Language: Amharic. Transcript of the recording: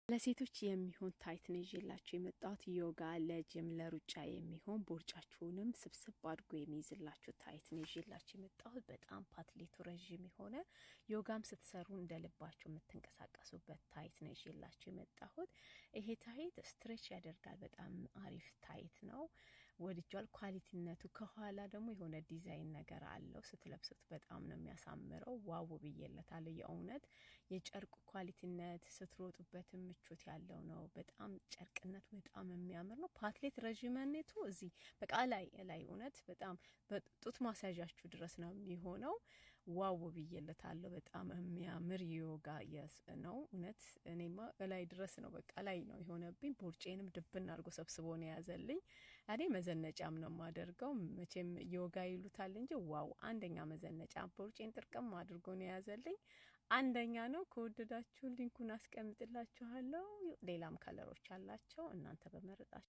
ለሴቶች የሚሆን ታይት ነው ይዤላችሁ የመጣሁት። ዮጋ ለጅም ለሩጫ የሚሆን ቦርጫችሁንም ስብስብ አድርጎ የሚይዝላችሁ ታይት ነው ይዤላችሁ የመጣሁት። በጣም ፓትሌቱ ረዥም የሆነ ዮጋም ስትሰሩ እንደ ልባችሁ የምትንቀሳቀሱበት ታይት ነው ይዤላችሁ የመጣሁት። ይሄ ታይት ስትሬች ያደርጋል። በጣም አሪፍ ታይት ነው፣ ወድጃል። ኳሊቲነቱ ከኋላ ደግሞ የሆነ ዲዛይን ነገር አለው። ስትለብሱት በጣም ነው የሚያሳምረው። ዋው ብዬለታለሁ። የእውነት የጨርቁ ኳሊቲነት ስትሮጡበትም ምቾት ያለው ነው። በጣም ጨርቅነት በጣም የሚያምር ነው። ፓትሌት ረዥመኔቱ እዚህ በቃ ላይ እውነት በጣም በጡት ማሳያችሁ ድረስ ነው የሚሆነው። ዋው ብዬለታለሁ። በጣም የሚያምር ዮጋ ነው እውነት። እኔማ ላይ ድረስ ነው በቃ ላይ ነው የሆነብኝ። ቦርጬንም ድብን አድርጎ ሰብስቦ ነው የያዘልኝ። እኔ መዘነጫም ነው የማደርገው። መቼም ዮጋ ይሉታል እንጂ ዋው አንደኛ መዘነጫ። ቦርጬን ጥርቅም አድርጎ ነው የያዘልኝ። አንደኛ ነው። ከወደዳችሁ ሊንኩን አስቀምጥላችኋለሁ። ሌላም ከለሮች አላቸው እናንተ በመረጣችሁ